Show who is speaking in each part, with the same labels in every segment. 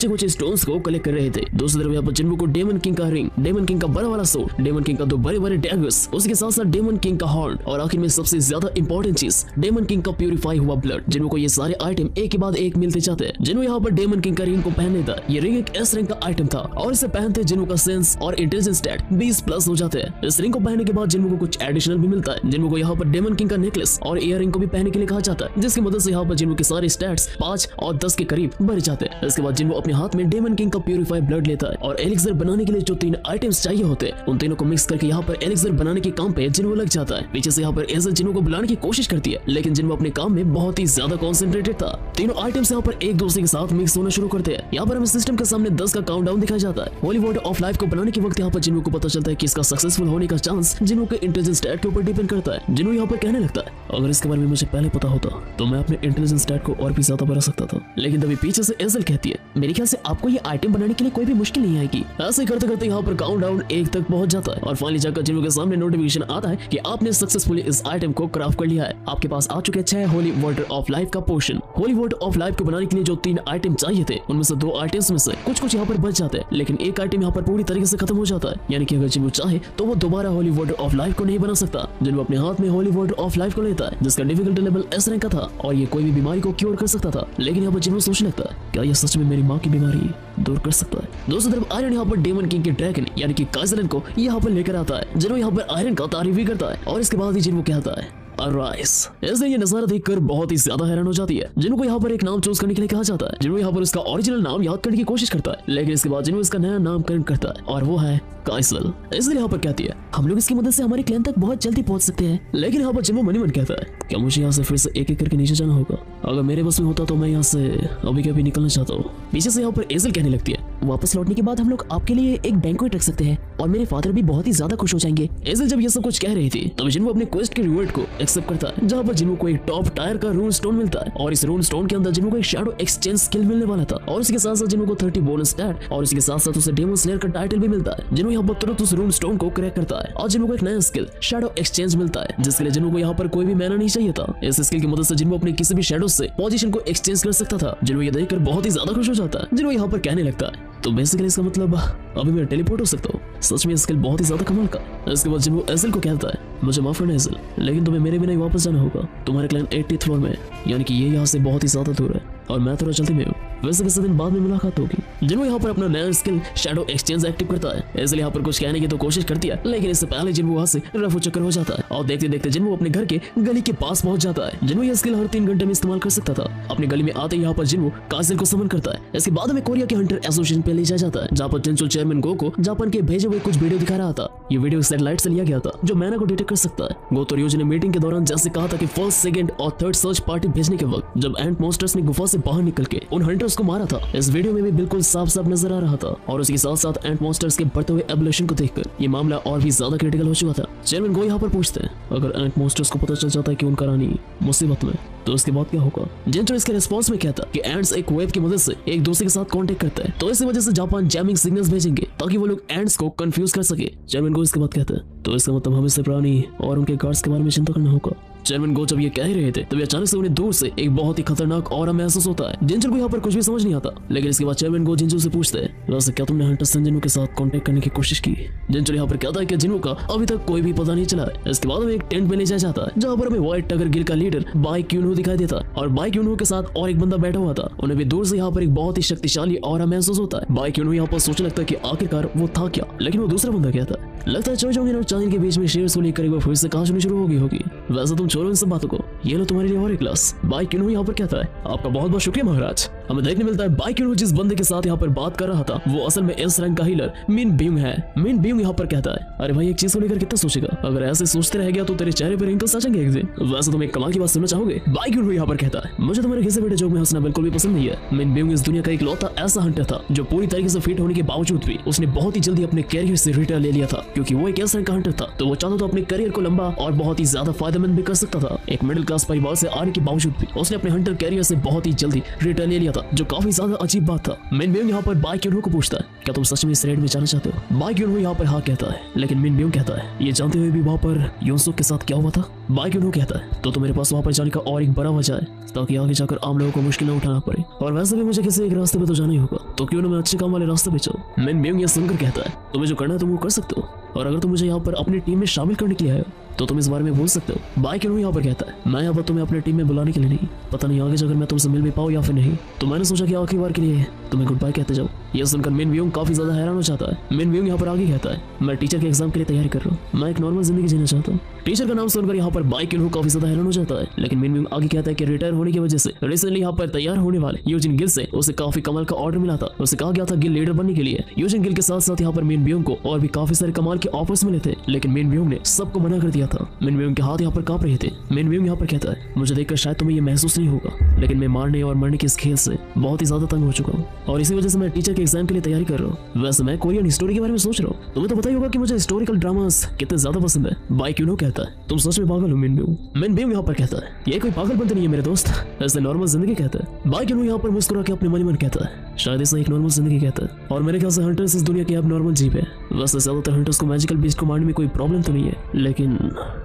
Speaker 1: कुछ स्टोन्स को कलेक्ट कर रहे थे। दूसरी तरफ यहाँ पर जिन्हों को डेमन किंग का रिंग, डेमन किंग का बड़ा वाला सोर्ड, डेमन किंग का 2 बड़े बड़े डैगर्स, उसके साथ साथ डेमन किंग का हॉर्न और आखिर में सबसे ज्यादा इंपॉर्टेंट चीज डेमन किंग का प्यूरिफाई हुआ ब्लड। जिन्हों को ये सारे आइटम एक के बाद एक मिलते जाते हैं। जिन्हों यहाँ पर डेमन किंग का रिंग को पहनने था। ये रिंग एक एस रैंक का आइटम था और इसे पहनते जिन्हों का सेंस और इंटेलिजेंस स्टैट 20+ हो जाते हैं। इस रिंग को पहनने के बाद जिन्हों को कुछ एडिशनल भी मिलता है। जिन्हों को यहाँ पर डेमन किंग का नेकलेस और ईयर रिंग को भी पहनने के लिए कहा जाता है, जिसकी मदद से यहाँ पर जिन्हों के सारे स्टैट्स 5 और 10 के करीब बढ़ जाते हैं। इसके बाद जिन्हों अपने हाथ में डेमन किंग का प्यूरिफाई ब्लड लेता है और एलिक्सर बनाने के लिए जो 3 आइटम्स चाहिए होते हैं उन तीनों को मिक्स करके यहाँ पर एलिक्सर बनाने के काम पे जिन्हों लग जाता है। पीछे से यहाँ पर एजल जिन्हों को बुलाने की कोशिश करती है, लेकिन जिन्हों अपने काम में बहुत ही ज्यादा कॉन्सेंट्रेटेड था। तीनों आइटम्स यहाँ पर एक दूसरे के साथ मिक्स होना शुरू करते हैं। यहाँ पर हमें सिस्टम के सामने 10 का काउंटडाउन दिखाया जाता है। होली वाटर ऑफ लाइफ को बनाने के वक्त यहाँ पर जिन्हों को पता चलता है कि इसका सक्सेसफुल होने का चांस जिन्हों के इंटेलिजेंस स्टैट के ऊपर डिपेंड करता है। जिन्हों यहाँ पर कहने लगता है अगर इसके बारे में मुझे पहले पता होता तो मैं अपने इंटेलिजेंस स्टैट को और भी ज्यादा बढ़ा सकता था। लेकिन तभी पीछे से एजल कहती है मेरे ख्याल से आपको ये आइटम बनाने के लिए कोई भी मुश्किल नहीं आएगी। ऐसे करते करते यहाँ पर काउंटडाउन 1 तक पहुंच जाता है और फाइनली जाकर जिन्हों के सामने नोटिफिकेशन आता है कि आपने सक्सेसफुली इस आइटम को क्राफ्ट कर लिया है। आपके पास आ चुके 6 होली वाटर ऑफ लाइफ का portion. Holy water of life को बनाने के लिए जो 3 आइटम चाहिए थे उनमें से 2 आइटम्स में से कुछ यहाँ पर बच जाते हैं, लेकिन एक आइटम यहाँ पर पूरी तरीके से खत्म हो जाता है। यानी कि अगर जिन्हों चाहे तो वो दोबारा होली वाटर ऑफ लाइफ को नहीं बना सकता। जिन्हों अपने हाथ में होली वाटर ऑफ लाइफ को लेता है जिसका डिफिकल्टी लेवल एस रैंक का था और ये कोई भी बीमारी को क्योर कर सकता था। लेकिन यहाँ पर जिन्हों सोचने लगता है क्या यह सच में मेरी माँ की बीमारी दूर कर सकता है। दूसरी तरफ आयरन यहाँ पर डेमन किंग के ड्रैगन यानी कि काइजरन को यहाँ पर लेकर आता है। जिन्हों यहाँ पर आयरन का तारीफ भी करता है और इसके बाद ही जिन्हों कहता है अराइज। ऐसे ये नजारा देखकर बहुत ही ज्यादा हैरान हो जाती है। जिन्हों को यहाँ पर एक नाम चूज करने के लिए कहा जाता है। जिन्हों यहाँ पर उसका ओरिजिनल नाम याद करने की कोशिश करता है, लेकिन इसके बाद जिन्हों इसका नया नामकरण करता है और वो है काइसल। इसलिए यहाँ पर कहती है हम लोग इसकी मदद से हमारे क्लैन तक बहुत जल्दी पहुंच सकते हैं। लेकिन यहाँ पर जिन्हों मनी मन कहता है क्या मुझे यहाँ से फिर से एक एक करके नीचे जाना होगा? अगर मेरे बस में होता तो मैं यहाँ से अभी के अभी निकलना चाहता हूँ। पीछे से यहाँ पर एजल कहने लगती है वापस लौटने के बाद हम लोग आपके लिए एक बैंक्वेट रख सकते हैं और मेरे फादर भी बहुत ही ज्यादा खुश हो जाएंगे। एजल जब ये सब कुछ कह रही थी तब जिन्हों अपने क्वेस्ट के रिवॉर्ड को एक्सेप्ट करता है, जहाँ पर जिन्हों को एक टॉप टायर का रून स्टोन मिलता है और इस रून स्टोन के अंदर जिन्हों को एक शैडो एक्सचेंज स्किल मिलने वाला था और उसके साथ साथ जिन्हों को 30 बोनस स्टैट और इसके साथ साथ उसे डेमन स्लेयर का टाइटल भी मिलता है। जिन्हों यहाँ पर तुरंत उस रून स्टोन को क्रैक करता है और जिन्हों को एक नया स्किल शैडो एक्सचेंज मिलता है, जिसके लिए जिन्हों को यहाँ पर कोई भी मैना नहीं चाहिए था। इस स्किल की मदद से जिन्हों अपने किसी भी शैडो से पोजीशन को एक्सचेंज कर सकता था। जिन्हों ये देखकर बहुत ही ज्यादा खुश हो जाता है। जिन्हों यहाँ पर कहने लगता है तो बेसिकली इसका मतलब अभी मैं टेलीपोर्ट हो सकता हूँ। सच में स्किल बहुत ही ज्यादा कमाल का। इसके बाद जिन्हों एजल को कहता है मुझे माफ करना एजल, लेकिन तुम्हें मेरे बिना ही वापस जाना होगा। तुम्हारे क्लैन 80th फ्लोर में, यानी कि ये यहाँ से बहुत ही ज्यादा दूर है और मैं थोड़ा जल्दी में हूँ। वैसे किसी दिन बाद में मुलाकात होगी। जिन्हों यहाँ पर अपना नया स्किल शैडो एक्सचेंज एक्टिव करता है। इसलिए यहाँ पर कुछ कहने की तो कोशिश करती है, लेकिन इससे पहले जिन्हों वहां से रफू चक्कर हो जाता है और देखते देखते जिन्हों अपने घर के गली के पास पहुंच जाता है। जिन्हों यह स्किल हर 3 घंटे में इस्तेमाल कर सकता था। अपनी गली में आते ही यहाँ पर जिन्हों कासिल को समन करता है। इसके बाद में कोरिया के हंटर एसोसिएशन पे ले जाया जाता है, जहाँ पर टेंसुल चेयरमैन गो को जापान के भेजे हुए कुछ वीडियो दिखा रहा था। ये वीडियो सैटेलाइट से लिया गया था जो मैना को डिटेक्ट कर सकता है। गो तो रियोजी ने मीटिंग के दौरान जैसे कहा था कि फर्स्ट, सेकंड और थर्ड सर्च पार्टी भेजने के वक्त जब एंट मॉन्स्टर्स ने गुफा से बाहर निकल के उन हंटर्स को मारा था, इस वीडियो में भी बिल्कुल साफ साफ नजर आ रहा था। और उसके साथ साथ एंट मॉन्स्टर्स के बढ़ते हुए एवोल्यूशन को देखकर ये मामला और भी ज्यादा क्रिटिकल हो चुका था। चेयरमैन गो यहाँ पर पूछते हैं अगर एंट मॉन्स्टर्स को पता चल जाता है कि उनका रानी मुसीबत में तो उसके बाद क्या होगा। जिंटर इसके रिस्पांस में कहता कि एंट्स एक वेव की मदद से एक दूसरे के साथ कांटेक्ट करता है, तो इसी वजह से जापान जैमिंग सिग्नल्स भेजेंगे ताकि वो लोग एंट्स को कंफ्यूज कर सके। चेयरमैन गो इसके बाद कहता है तो इसका मतलब हमें सिर्फ रानी और उनके गार्ड्स के बारे में चिंता करना होगा। चेयरमैन गो जब ये कह रहे थे तब अचानक से उन्हें दूर से एक बहुत ही खतरनाक ऑरा महसूस होता है। जिंजर को यहाँ पर कुछ भी समझ नहीं आता, लेकिन इसके बाद चेयरमैन गो जिंजर से पूछते हैं वैसे क्या तुमने हंटर संजनों के साथ कांटेक्ट करने की कोशिश की। जिंजर यहाँ पर कहता है कि जिन्हों का अभी तक कोई भी पता नहीं चला है। इसके बाद हमें एक टेंट में ले जाया जाता है जहाँ पर हमें व्हाइट टगर गिल का लीडर बाई क्यूनहो दिखाई देता है और बाई क्यूनहो के साथ और एक बंदा बैठा हुआ था। उन्हें भी दूर से यहाँ पर एक बहुत ही शक्तिशाली ऑरा महसूस होता है। बाई क्यूनहो यहाँ पर सोचने लगता है कि आखिरकार वो था क्या, लेकिन वो दूसरा बंदा क्या था। लगता है चोजोंगिन और चांगिन के बीच में शेयर्स को लेकर एक बार फिर से कहानी शुरू होगी। वैसे तुम छोड़ो इन सब बातों को, ये लो तुम्हारे लिए और एक ग्लास। बाई क्यूनहो यहाँ पर कहता है आपका बहुत बहुत शुक्रिया महाराज। हमें देखने मिलता है बाई क्यूनहो जिस बंदे के साथ यहाँ पर बात कर रहा था वो असल में एस रैंक का हीलर मिन ब्यूंग है। मिन ब्यूंग यहाँ पर कहता है अरे भाई एक चीज को लेकर कितना सोचेगा, अगर ऐसे सोचते रह गया तो तेरे चेहरे पर रिंकल्स आ जाएंगे एक दिन। वैसे तुम एक कमाल की बात सुनना चाहोगे। बाई क्यूनहो यहाँ पर कहता है मुझे तुम्हारे घिसे बैठे जोक में हंसना बिल्कुल भी पसंद नहीं है। मिन ब्यूंग इस दुनिया का एक लौता ऐसा हंटर था जो पूरी तरीके से फिट होने के बावजूद भी उसने बहुत ही जल्दी अपने कैरियर से रिटायर ले लिया था, क्योंकि वो एक एस रैंक का हंटर था तो वो चाहता था अपने करियर को लंबा और बहुत ही ज्यादा फायदेमंद भी कर सकता था। एक मिडिल क्लास परिवार से आने के बावजूद भी उसने अपने हंटर कैरियर से बहुत ही जल्दी रिटर्न ले लिया था, जो काफी ज्यादा अजीब बात था। मिन ब्योंग यहाँ पर बाई क्यून को पूछता है, क्या तुम सच में इस रेड में जाना चाहते हो? बाई क्यून यहाँ पर हाँ कहता है, लेकिन मिन ब्योंग कहता है, ये जानते हुए भी वहाँ पर योनसुक के साथ क्या हुआ था? बाई क्यून कहता है, तो मेरे पास वहाँ पर जाने का और एक बड़ा वजह है, ताकि आगे जाकर आम लोगों को मुश्किल न उठाना पड़े, और वैसे भी मुझे किसी एक रास्ते पे तो जाना ही होगा, तो क्यों ना मैं अच्छे काम वाले रास्ते पे चलूं। मिन ब्योंग ये सुनकर कहता है, तुम्हें जो करना है तुम वो कर सकते हो, और अगर तुम मुझे यहाँ पर अपनी टीम में शामिल करने के लिए आए हो तो तुम इस बारे में बोल सकते हो। बाई क्यों यहाँ पर कहता है, मैं यहाँ पर तुम्हें अपनी टीम में बुलाने के लिए नहीं, पता नहीं आगे जाकर मैं तुमसे मिल भी पाऊँ या फिर नहीं, तो मैंने सोचा कि आखिरी बार के लिए तुम्हें गुड बाय कहते जाओ। यह सुनकर मिन ब्योंग काफी ज्यादा हैरान हो जाता है। मिन ब्योंग यहाँ पर आगे कहता है, मैं टीचर के एग्जाम के लिए तैयारी कर रहा हूँ, मैं एक नॉर्मल जिंदगी जीना चाहता हूँ। टीचर का नाम सुनकर यहाँ पर बाई क्यों काफी ज्यादा हैरान हो जाता है, लेकिन मिन ब्योंग आगे कहता है कि रिटायर होने की वजह से रिसेंटली यहाँ पर तैयार होने वाले यूजिन गिल से उसे काफी कमाल का ऑर्डर मिला था। उसे कहा गया था गिल लीडर बनने के लिए। यूजिन गिल के साथ साथ यहाँ पर मिन ब्योंग को और भी काफी सारे कमाल के ऑफर्स मिले थे, लेकिन मिन ब्योंग ने सबको मना कर दिया था। मिन ब्योंग के हाथ यहाँ पर कांप रहे थे। मिन ब्योंग यहाँ पर कहता है, मुझे देखकर शायद तुम्हें ये महसूस नहीं होगा, लेकिन मैं मारने और मरने के इस खेल से बहुत ही ज्यादा तंग हो चुका हूँ, और इसी वजह से मैं टीचर के एग्जाम के लिए तैयारी कर रहा हूँ। वैसे मैं कोरियन हिस्टोरी के बारे में सोच रहा हूँ, तुम्हें तो पता ही होगा कि मुझे हिस्टोरिकल ड्रामास कितने ज्यादा पसंद है। बाई क्यूनो कहता है, तुम सच में पागल हो मिन ब्योंग। मिन ब्योंग यहाँ पर कहता है, ये कोई पागलपन नहीं है मेरे दोस्त, ऐसे नॉर्मल जिंदगी कहता है। बाई क्यूनो यहाँ पर मुस्कुरा के अपने मन ही मन कहता है, शायद इसे एक नॉर्मल जिंदगी कहता है, और मेरे ख्याल से हंटर्स इस दुनिया के अब नॉर्मल जीव है। वैसे ज्यादातर हंटर्स को मैजिकल बीस्ट को मारने में कोई प्रॉब्लम तो नहीं है, लेकिन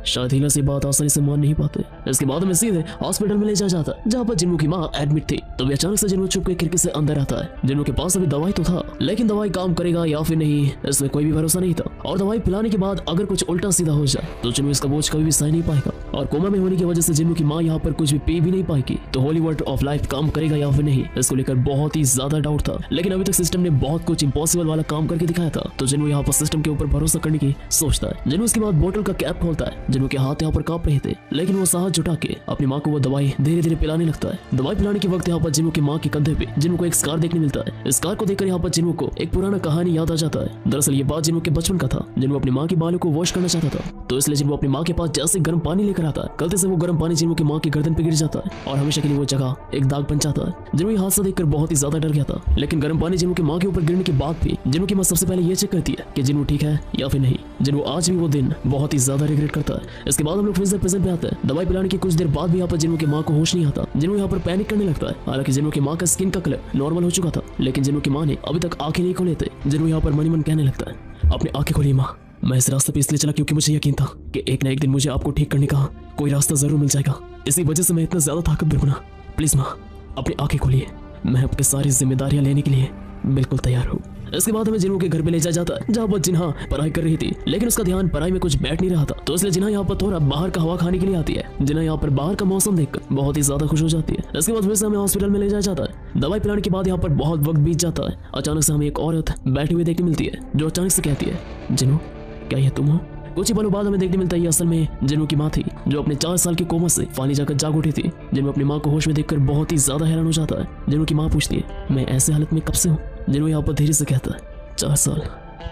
Speaker 1: शायद हीलर से बात आसानी से मान नहीं पाते। इसके बाद हमें सीधे हॉस्पिटल में ले जाया जाता है, जहाँ पर जिन्मू की माँ एडमिट थी। तभी अचानक से जिन्मू छुप के खिड़की से अंदर आता है। जिन्मू के पास अभी दवाई तो था, लेकिन दवाई काम करेगा या फिर नहीं इसमें कोई भी भरोसा नहीं था, और दवाई पिलाने के बाद अगर कुछ उल्टा सीधा हो जाए तो जिन्मू इसका बोझ कभी भी सह नहीं पाएगा, और कोमा में होने की वजह से जिन्मू की माँ यहाँ पर कुछ भी पी भी नहीं पाएगी। तो होली वाटर ऑफ लाइफ काम करेगा या फिर नहीं, इसको लेकर बहुत ही ज्यादा डाउट था, लेकिन अभी तक सिस्टम ने बहुत कुछ इम्पॉसिबल वाला काम करके दिखाया था। तो जिन्मू यहाँ पर सिस्टम के ऊपर भरोसा करने की सोचता है। जिन्मू इसके बाद बोतल का कैप खोलता है। जिन्मू के हाथ यहाँ पर कांप रहे थे, लेकिन वो साहस जुटा के अपनी माँ को वो दवाई धीरे धीरे पिलाने लगता है। दवाई पिलाने के वक्त यहाँ पर जिन्मू की माँ के कंधे पे जिन्मू को एक स्कार देखने मिलता है। स्कार को देखकर यहाँ पर जिन्मू को एक पुराना कहानी याद आ जाता है। दरअसल ये बात जिन्मू के बचपन का था। जिन्मू अपनी माँ के बालों को वॉश करना चाहता था, तो इसलिए जिन्मू अपनी माँ के पास जैसे गर्म पानी लेकर आता है, गलती से वो गर्म पानी जिन्मू की माँ की गर्दन पे गिर जाता है, और हमेशा के लिए वो जगह एक दाग बन जाता है। जिन्मू ये हादसा देखकर बहुत ही ज्यादा डर गया था, लेकिन गर्म पानी जिन्मू की माँ के ऊपर गिरने के बाद भी जिन्मू की माँ सबसे पहले ये चेक करती है कि जिन्मू ठीक है या फिर नहीं। जिन्मू आज भी वो दिन बहुत ही ज्यादा रिग्रेट करता है। इसके बाद हम लोग फिर से प्रेजेंट पे आते हैं। दवाई पिलाने के कुछ देर बाद भी यहाँ पर जिन्मू की माँ को होश नहीं आता। जिन्मू यहाँ पर पैनिक करने लगता है। हालांकि जिन्मू की माँ का स्किन का कलर नॉर्मल हो चुका था, लेकिन जिन्मू की माँ ने अभी तक आंखें नहीं खोले थे। जिन्मू यहाँ पर मन ही मन कहने लगता है, अपनी आंखें खोलिए माँ, मैं इस रास्ते पे इसलिए चला क्योंकि मुझे यकीन था कि एक ना एक दिन मुझे आपको ठीक करने का कोई रास्ता जरूर मिल जाएगा। इसी वजह से मैं इतना ज्यादा ताकतवर बना। प्लीज माँ अपनी आंखें खोलिए, मैं आपकी सारी जिम्मेदारियां लेने के लिए बिल्कुल तैयार हूँ। इसके बाद हमें जिन्हू के घर पे ले जाया जाता है, जहाँ पर जिन्हा पढ़ाई कर रही थी, लेकिन उसका ध्यान पढ़ाई में कुछ बैठ नहीं रहा था। तो इसलिए जिन्हा यहाँ पर थोड़ा बाहर का हवा खाने के लिए आती है। जिन्हा यहाँ पर बाहर का मौसम देखकर बहुत ही ज्यादा खुश हो जाती है। इसके बाद फिर से हमें हॉस्पिटल में ले जाया जाता है। दवाई पिलाने के बाद यहाँ पर बहुत वक्त बीत जाता है। अचानक से हमें एक औरत बैठी हुई देखने मिलती है, जो अचानक से कहती है, जिन्हू क्या ये तुम हो? कुछ ही पलों बाद हमें देखने मिलता है, असल में जिन्हू की माँ थी, जो अपने 4 साल के कोमा से फानी जाकर जाग उठी थी। जिन्हू अपनी माँ को होश में देखकर बहुत ही ज्यादा हैरान हो जाता है। जिन्हू की माँ पूछती है, मैं ऐसे हालत में कब से हूँ? जिन्हू यहाँ पर धीरे से कहता है, 4 साल,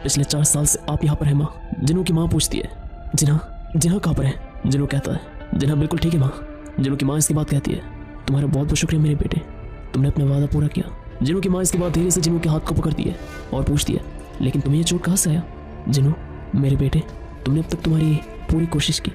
Speaker 1: पिछले 4 साल से आप यहाँ पर है माँ। जिन्हू की माँ पूछती है, जिन्हा कहाँ पर है? जिन्हू कहता है, जिन्हा बिल्कुल ठीक है माँ। जिन्हू की माँ इसके बाद कहती है, तुम्हारा बहुत बहुत शुक्रिया मेरे बेटे, तुमने अपना वादा पूरा किया। जिन्हू की माँ इसके बाद धीरे से जिन्हू के हाथ को पकड़ती है और पूछती है, लेकिन तुम्हें ये चोट कहाँ से आया? जिन्हू मेरे बेटे, तुमने अब तक तुम्हारी पूरी कोशिश की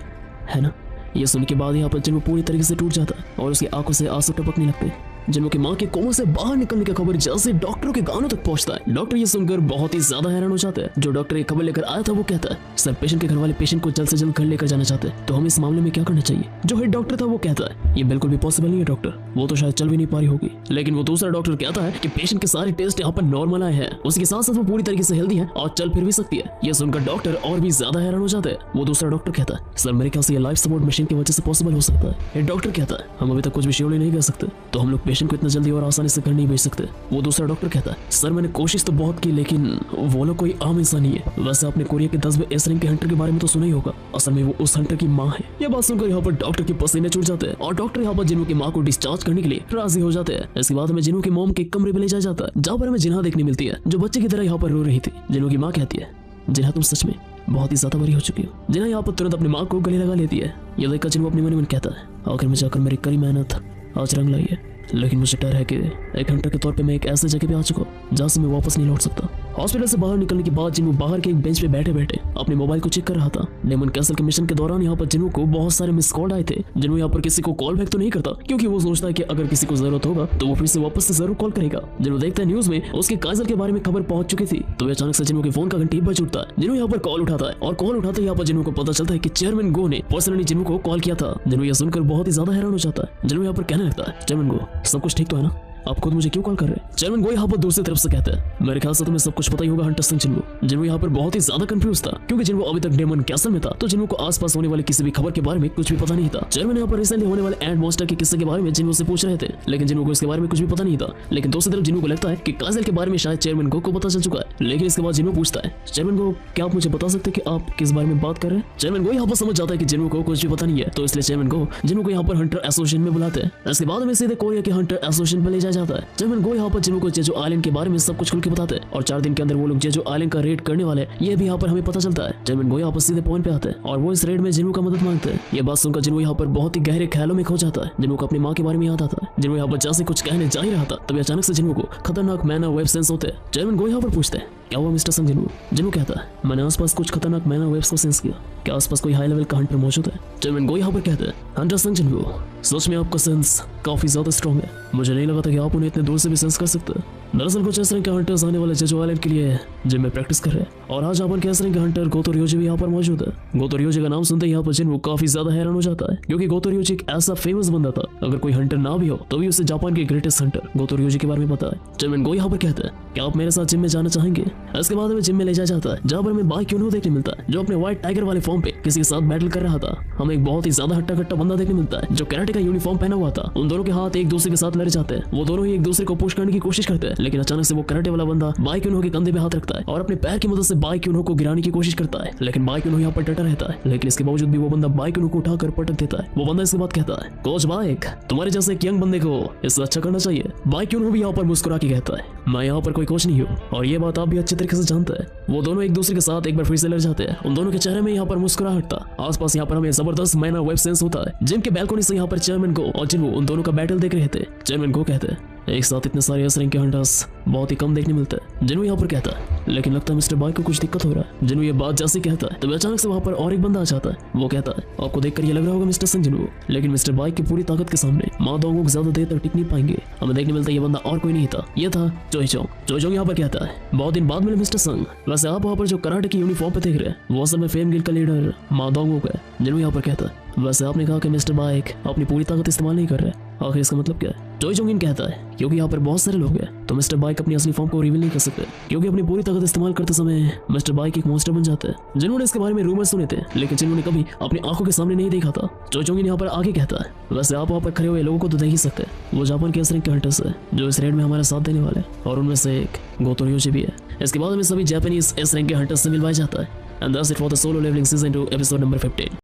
Speaker 1: है ना? ये सुनने के बाद यहाँ पर जिन्हू पूरी तरीके से टूट जाता है और उसकी आंखों से आंसू टपकने लगते हैं। जिन्हू की माँ के कोमा से बाहर निकलने की खबर जैसे डॉक्टरों के कानों तक पहुंचता है। डॉक्टर ये सुनकर बहुत ही ज्यादा हैरान हो जाता है। जो डॉक्टर ये खबर लेकर आया था वो कहता है, सर पेशेंट के घर वाले पेशेंट को जल्द से जल्द घर लेकर जाना चाहते हैं, तो हम इस मामले में क्या करना चाहिए? जो हेड डॉक्टर था वो कहता है, ये बिल्कुल भी पॉसिबल नहीं है डॉक्टर, वो तो शायद चल भी नहीं पा रही होगी। लेकिन वो दूसरा डॉक्टर कहता है कि पेशेंट के सारे टेस्ट यहाँ पर नॉर्मल आए हैं, उसके साथ साथ वो पूरी तरीके से हेल्दी है और चल फिर भी सकती है। ये सुनकर डॉक्टर और भी ज्यादा हैरान हो जाता है। वो दूसरा डॉक्टर कहता है, सर मेरे ख्याल से ये लाइफ सपोर्ट मशीन की वजह से पॉसिबल हो सकता है। हेड डॉक्टर कहता है, हम अभी तक कुछ भी श्योरली नहीं कर सकते, तो हम लोग पेशेंट को इतना जल्दी और आसानी से घर नहीं भेज सकते। वो दूसरा डॉक्टर कहता है, सर मैंने कोशिश तो बहुत की, लेकिन वो लोग कोई आम इंसान नहीं है। वैसे आपने कोरिया के 10वें एस रैंक के हंटर के बारे में तो सुना ही होगा, असल में वो उस हंटर की माँ है। ये बात सुनकर यहाँ पर डॉक्टर के पसीने छूट जाते हैं और डॉक्टर यहाँ पर जिन्हू की माँ को डिस्चार्ज करने के लिए राजी हो जाते हैं। इसके बाद हमें जिन्हू की मॉम के कमरे में ले जाया जाता है, जहाँ पर हमें जिन्हा देखने मिलती है, जो बच्चे की तरह यहाँ पर रो रही थी। जिन्हू की माँ कहती है, जिन्हा तुम सच में बहुत ही ज्यादा बड़ी हो चुकी हो। जिन्हा यहाँ पर तुरंत अपनी माँ को गले लगा लेती है। ये देखकर जिन्हू अपने मन में कहता है, आखिर में जाकर मेरी कड़ी मेहनत आज रंग लाई है, लेकिन मुझे डर है कि एक हंटर के तौर पे मैं एक ऐसे जगह पे आ चुका हूँ जहाँ से मैं वापस नहीं लौट सकता। हॉस्पिटल से बाहर निकलने के बाद जिन्हू बाहर के एक बेंच पे बैठे बैठे अपने मोबाइल को चेक कर रहा था। डेमन कैसल के मिशन के दौरान यहाँ पर जिन्हों को बहुत सारे मिस कॉल आए थे। जिन्हों यहाँ पर किसी को कॉल बैक तो नहीं करता क्योंकि वो सोचता है कि अगर किसी को जरूरत होगा तो वो फिर से वापस से जरूर कॉल करेगा। जिन्हों देखता है न्यूज में उसके काजल के बारे में खबर पहुंच चुकी थी तो वे अचानक से जिन्हों के फोन का घंटी बज उठता है। जिन्हों यहाँ पर कॉल उठाता है और कॉल उठाते यहाँ पर जिन्हों को पता चलता है कि चेयरमैन गो ने पर्सनली जिन्हों को कॉल किया था। जिन्हों यह सुनकर बहुत ही ज्यादा हैरान हो जाता है। जिन्हों यहाँ पर कहने लगता है, चेयरमैन गो सब कुछ ठीक तो है ना, आप खुद मुझे क्यों कॉल कर रहे हैं? चेयरमैन गो यहाँ पर दूसरी तरफ से कहते हैं, मेरे ख्याल से तुम्हें सब कुछ पता ही होगा हंटर सिंह। जिन्हों यहाँ पर बहुत ही ज्यादा कंफ्यूज था क्योंकि जिन्हों अभी तक डेमन कैसल में था तो जिन्हों को आसपास होने वाले किसी भी खबर के बारे में कुछ भी पता नहीं था। चेयरमैन यहाँ पर रिसेंटली होने वाले एंड मॉन्स्टर के किस्से के बारे में जिन्हों से पूछ रहे थे लेकिन जिन्हों को इसके बारे में कुछ भी पता नहीं था। लेकिन दूसरी तरफ जिन्हों को लगता है कि काजल के बारे में शायद चेयरमैन को पता चल चुका है। लेकिन इसके बाद जिन्हों पूछता है, चेयरमैन गो क्या आप मुझे बता सकते हैं कि आप किस बारे में बात कर रहे हैं? चेयरमैन गो यहाँ पर समझ जाता है कि जिन्हों को कुछ भी पता नहीं है तो इसलिए चेयरमैन गो जिन्हों को यहाँ पर हंटर एसोसिएशन में बुलाते हैं। इसके बाद हमें सीधे कोरिया के हंटर एसोसिएशन में ले जाया जाता है। चेयरमैन गो यहाँ पर जिन्हों को जेजो आइलैंड के बारे में सब कुछ खुल के बताते हैं और 4 दिन के अंदर वो लोग जेजो आइलैंड का रेड करने वाले ये भी यहाँ पर हमें पता चलता है। चेयरमैन गो यहाँ पर सीधे पॉइंट पे आते हैं और वो इस रेड में जिन्हों का मदद मांगते हैं। ये बात सुनकर जिन्हों यहाँ पर बहुत ही गहरे ख्यालों में खो जाता है। जिन्हों को अपनी माँ के बारे में याद आता है। जिन्हों यहाँ पर जैसे कुछ कहने जा ही रहा था तभी अचानक से जिन्हों को खतरनाक मैना वेब सेंस होते हैं। चेयरमैन गो यहाँ पर पूछते हैं, क्या हुआ मिस्टर संग? जिन्हों कहता है, मैंने आसपास कुछ खतरनाक मैना वेब्स को सेंस किया, क्या आसपास कोई हाई लेवल का हंटर मौजूद है? चेयरमैन गो यहाँ पर कहते हैं, हंटर संग सच में आपका सेंस काफी ज्यादा स्ट्रॉन्ग है। मुझे नहीं लगा था कि आप उन्हें इतने दूर से भी सेंस कर सकते हैं। दरअसल कुछ इस तरह के हंटर्स आने वाले जेजो आइलैंड के लिए जिम में प्रैक्टिस कर रहे हैं और आज अपन के इस तरह के हंटर गोतो रियोजी भी यहाँ पर मौजूद है। गोतो रियोजी का नाम सुनते ही यहाँ पर जिन वो काफी ज्यादा हैरान हो जाता है क्योंकि गोतो रियोजी एक ऐसा फेमस बंदा था अगर कोई हंटर ना भी हो तो भी उसे जापान के ग्रेटेस्ट हंटर गोतो रियोजी के बारे में पता है। चेयरमैन गो यहाँ पर कहते हैं, क्या आप मेरे साथ जिम में जाना चाहेंगे? इसके बाद हमें जिम में ले जाया जाता है जहाँ पर हमें बाई क्यूनो देखने मिलता है जो अपने व्हाइट टाइगर वाले फॉर्म पे किसी के साथ बैटल कर रहा था। हमें एक बहुत ही ज्यादा हट्टा कट्टा बंदा देखने मिलता है जो कराटे का यूनिफॉर्म पहना हुआ था। उन दोनों के हाथ एक दूसरे के साथ लड़ जाते हैं। वो दोनों ही एक दूसरे को पुश करने की कोशिश करते हैं लेकिन अचानक से वो कराटे वाला बंदा बाई क्यूनो के कंधे पे हाथ रखता है और अपने पैर की मदद से बाई क्यूनो को गिराने की कोशिश करता है। लेकिन बाई क्यूनो यहाँ पर डटा रहता है लेकिन इसके बावजूद भी वो बंदा बाई क्यूनो को उठाकर पटक देता है। वो बंदा इसके बाद कहता है, कोच बाइक तुम्हारे जैसे एक यंग बंदे को इससे अच्छा करना चाहिए। बाई क्यूनो भी यहाँ पर मुस्कुरा के कहता है, मैं यहाँ पर कोई कोच नहीं हूँ और ये बात आप भी अच्छे तरीके से जानते हैं। वो दोनों एक दूसरे के साथ एक बार फिर से लड़ जाते हैं। उन दोनों के चेहरे में यहाँ पर मुस्कुराहट था। आसपास यहाँ पर हमें जबरदस्त मैना वेब सेंस होता है। जिम के बैल्कनी से यहाँ पर चेयरमैन गो और जिन्हों उन दोनों का बैटल देख रहे थे। चेयरमैन गो कहते हैं, एक साथ इतने सारे इस रैंक के हंटर्स बहुत ही कम देखने मिलते हैं। जिन्हों यहाँ पर कहता है, लेकिन लगता है मिस्टर बाई को कुछ दिक्कत हो रहा है। जिन्हों ये बात जैसे कहता है तभी अचानक से वहाँ पर और एक बंदा आ जाता है। वो कहता है, आपको देखकर ये लग रहा होगा मिस्टर सिंह जिन्हों, लेकिन मिस्टर बाई की पूरी ताकत के सामने माँ दोंगों ज्यादा देर तक टिक नहीं पाएंगे। हमें देखने मिलता है ये बंदा और कोई नहीं था, ये था चोई चोंग यहाँ पर कहता है, बहुत दिन बाद मिले मिस्टर संग। वैसे आप वहाँ पर जो कराटे की यूनिफॉर्म पे देख रहे हैं वो असल में फेम गिल्ड का लीडर माँ दोंगों का है। जिन्हों यहाँ पर कहता है, वैसे आपने कहा कि मिस्टर बाइक अपनी पूरी ताकत इस्तेमाल नहीं कर रहे, आखिर इसका मतलब क्या है? चोई चोंगिन कहता है, क्योंकि यहाँ पर बहुत सारे लोग हैं तो मिस्टर बाइक अपनी असली फॉर्म को रिवील नहीं कर सकते क्योंकि अपनी पूरी ताकत इस्तेमाल करते समय मिस्टर बाइक एक मॉन्स्टर बन जाते हैं। जिन्होंने इसके बारे में रूमर सुने थे लेकिन जिन्होंने कभी अपनी आंखों के सामने नहीं देखा था। चोई चोंगिन यहाँ पर आगे कहता है, वैसे आप वहाँ पर खड़े हुए लोगों को तो देख ही सकते हैं। वो जापान के इस रैंक के हंटर्स है जो इस रेड में हमारा साथ देने वाले और उनमें से एक गोतो रियोजी भी है। इसके बाद हमें सभी जापानीज इस रैंक के हंटर्स से मिलवाया जाता है। And that's it for the solo leveling season 2 episode number 15.